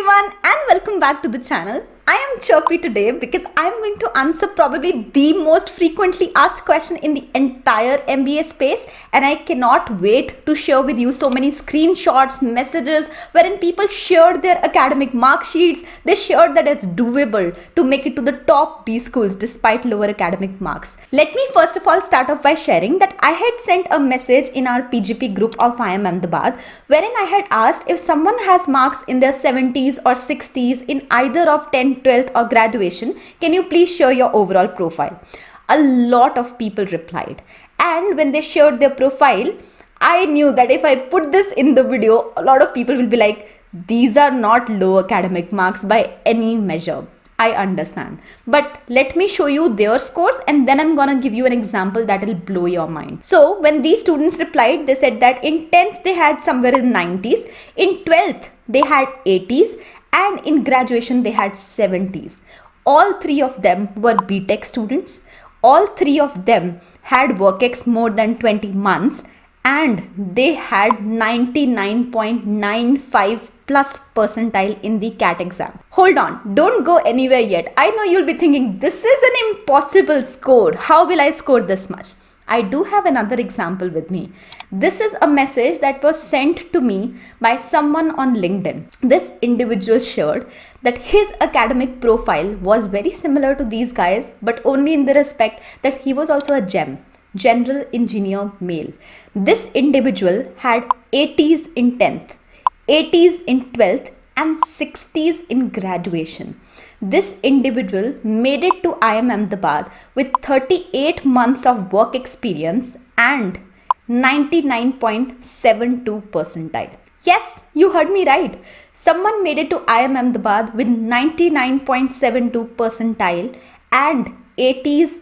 everyone and welcome back to the channel. I am chirpy today because I am going to answer probably the most frequently asked question in the entire MBA space, and I cannot wait to share with you so many screenshots, messages wherein people shared their academic mark sheets. They shared that it's doable to make it to the top B schools despite lower academic marks. Let me first of all start off by sharing that I had sent a message in our PGP group of IIM Ahmedabad wherein I had asked if someone has marks in their 70s or 60s in either of 10th, 12th or graduation, can you please share your overall profile? A lot of people replied, and when they shared their profile, I knew that if I put this in the video, a lot of people will be like, these are not low academic marks by any measure. I understand, but let me show you their scores and then I'm gonna give you an example that will blow your mind. So when these students replied, they said that in 10th they had somewhere in 90s, in 12th they had 80s, and in graduation they had 70s. All three of them were BTech students. All three of them had WorkX more than 20 months and they had 99.95 plus percentile in the CAT exam. Hold on, don't go anywhere yet. I know you'll be thinking, this is an impossible score. How will I score this much? I do have another example with me. This is a message that was sent to me by someone on LinkedIn. This individual shared that his academic profile was very similar to these guys, but only in the respect that he was also a GEM, General Engineer Male. This individual had 80s in 10th, 80s in 12th and 60s in graduation. This individual made it to IIM Ahmedabad with 38 months of work experience and 99.72 percentile. Yes, you heard me right. Someone made it to IIM Ahmedabad with 99.72 percentile and 80s,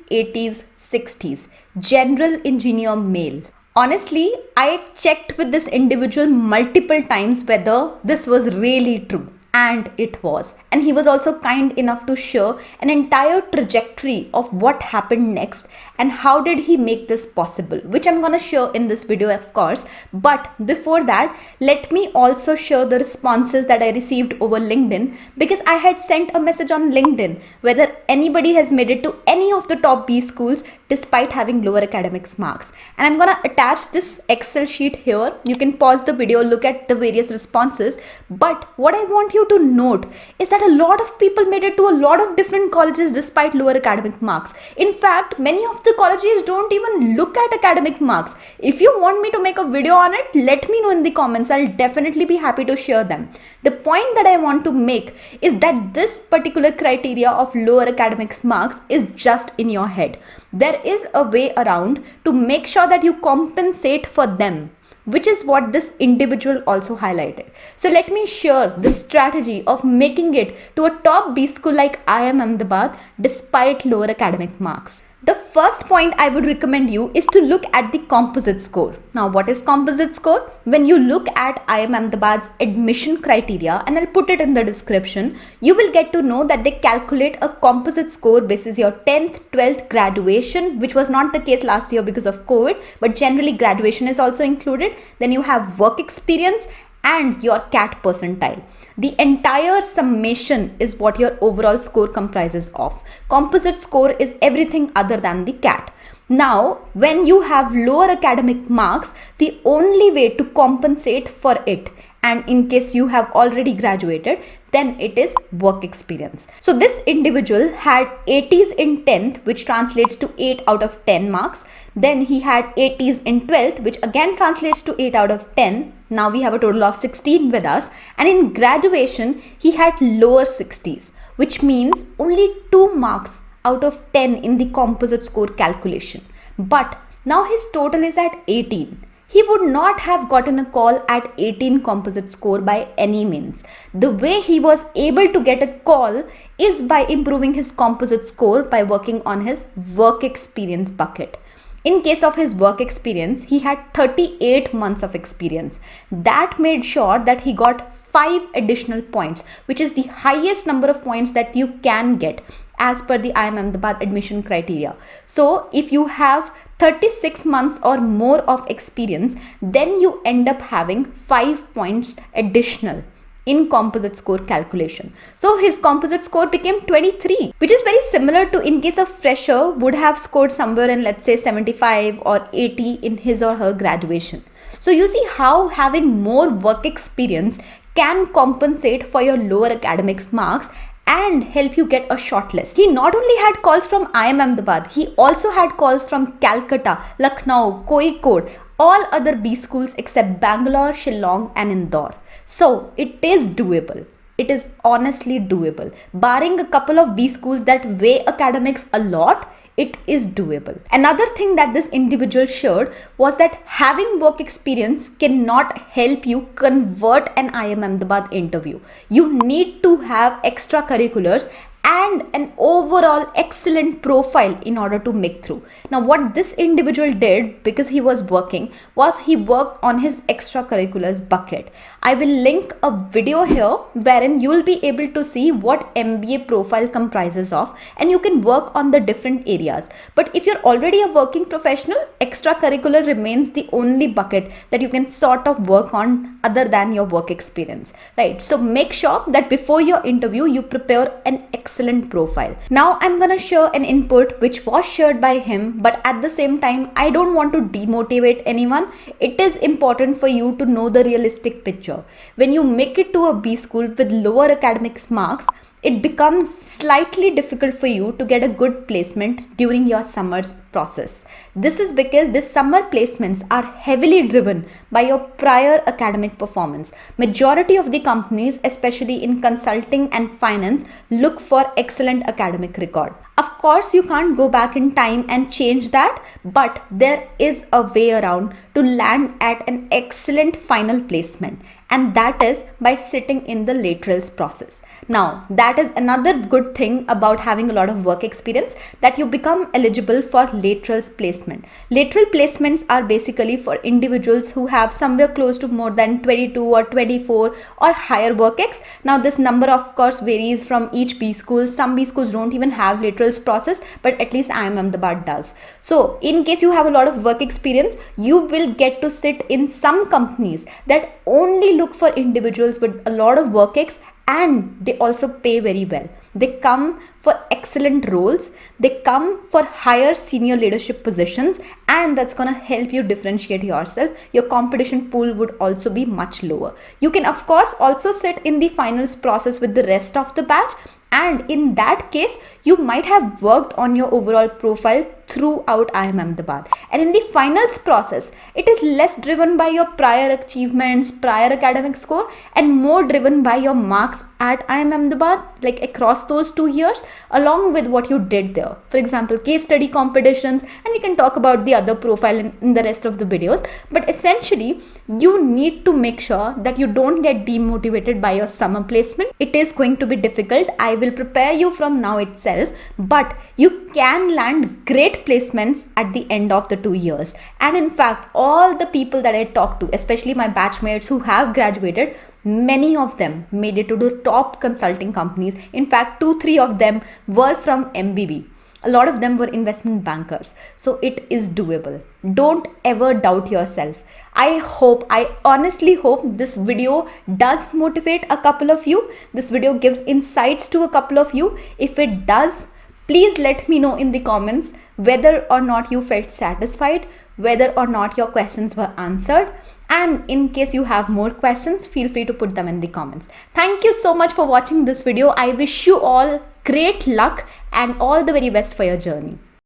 60s. General Engineer Male. Honestly, I checked with this individual multiple times whether this was really true. And it was. And he was also kind enough to share an entire trajectory of what happened next and how did he make this possible, which I'm gonna share in this video, of course. But before that, let me also share the responses that I received over LinkedIn, because I had sent a message on LinkedIn whether anybody has made it to any of the top B schools despite having lower academics marks. And I'm gonna attach this Excel sheet here. You can pause the video, look at the various responses. But what I want you to note is that a lot of people made it to a lot of different colleges despite lower academic marks. In fact, many of the colleges don't even look at academic marks. If you want me to make a video on it, let me know in the comments. I'll definitely be happy to share them. The point that I want to make is that this particular criteria of lower academics marks is just in your head. There is a way around to make sure that you compensate for them, which is what this individual also highlighted. So let me share the strategy of making it to a top B school like IIM Ahmedabad despite lower academic marks. The first point I would recommend you is to look at the composite score. Now, what is composite score? When you look at IIM Ahmedabad's admission criteria, and I'll put it in the description, you will get to know that they calculate a composite score basis your 10th, 12th graduation, which was not the case last year because of COVID, but generally graduation is also included. Then you have work experience and your CAT percentile. The entire summation is what your overall score comprises of. Composite score is everything other than the CAT. Now, when you have lower academic marks, the only way to compensate for it, and in case you have already graduated, then it is work experience. So this individual had 80s in 10th, which translates to 8 out of 10 marks. Then he had 80s in 12th, which again translates to 8 out of 10. Now we have a total of 16 with us. And in graduation, he had lower 60s, which means only 2 marks out of 10 in the composite score calculation. But now his total is at 18. He would not have gotten a call at 18 composite score by any means. The way he was able to get a call is by improving his composite score by working on his work experience bucket. In case of his work experience, he had 38 months of experience. That made sure that he got 5 additional points, which is the highest number of points that you can get as per the IIM Ahmedabad admission criteria. So if you have 36 months or more of experience, then you end up having 5 points additional in composite score calculation. So his composite score became 23, which is very similar to in case a fresher would have scored somewhere in, let's say, 75 or 80 in his or her graduation. So you see how having more work experience can compensate for your lower academics marks and help you get a shortlist. He not only had calls from IIM Ahmedabad, he also had calls from Calcutta, Lucknow, Kozhikode, all other B schools except Bangalore, Shillong and Indore. So it is doable. It is honestly doable. Barring a couple of B schools that weigh academics a lot, it is doable. Another thing that this individual showed was that having work experience cannot help you convert an IIM Ahmedabad interview. You need to have extracurriculars and an overall excellent profile in order to make through. Now what this individual did, because he was working, was he worked on his extracurriculars bucket. I will link a video here wherein you will be able to see what MBA profile comprises of, and you can work on the different areas. But if you're already a working professional, extracurricular remains the only bucket that you can sort of work on other than your work experience, right? So make sure that before your interview you prepare an excellent profile. Now I'm gonna share an input which was shared by him, but at the same time I don't want to demotivate anyone. It is important for you to know the realistic picture. When you make it to a B school with lower academics marks, it becomes slightly difficult for you to get a good placement during your summer's process. This is because the summer placements are heavily driven by your prior academic performance. Majority of the companies, especially in consulting and finance, look for excellent academic record. Of course, you can't go back in time and change that, but there is a way around to land at an excellent final placement, and that is by sitting in the laterals process. Now, that is another good thing about having a lot of work experience, that you become eligible for laterals placement. Lateral placements are basically for individuals who have somewhere close to more than 22 or 24 or higher work ex. Now, this number of course varies from each B school. Some B schools don't even have laterals process, but at least IIM Ahmedabad does. So in case you have a lot of work experience, you will get to sit in some companies that only look for individuals with a lot of work ex, and they also pay very well. They come for excellent roles, they come for higher senior leadership positions, and that's gonna help you differentiate yourself. Your competition pool would also be much lower. You can of course also sit in the finals process with the rest of the batch, and in that case you might have worked on your overall profile throughout IIM Ahmedabad. And in the finals process, it is less driven by your prior achievements, prior academic score, and more driven by your marks at IIM Ahmedabad, like across those 2 years, along with what you did there. For example, case study competitions, and we can talk about the other profile in the rest of the videos. But essentially, you need to make sure that you don't get demotivated by your summer placement. It is going to be difficult. I will prepare you from now itself, but you can land great placements at the end of the 2 years. And in fact, all the people that I talked to, especially my batchmates who have graduated, many of them made it to the top consulting companies. In fact, 2-3 of them were from MBB. A lot of them were investment bankers. So it is doable. Don't ever doubt yourself. I honestly hope this video does motivate a couple of you. This video gives insights to a couple of you. If it does, please let me know in the comments whether or not you felt satisfied, whether or not your questions were answered. And in case you have more questions, feel free to put them in the comments. Thank you so much for watching this video. I wish you all great luck and all the very best for your journey.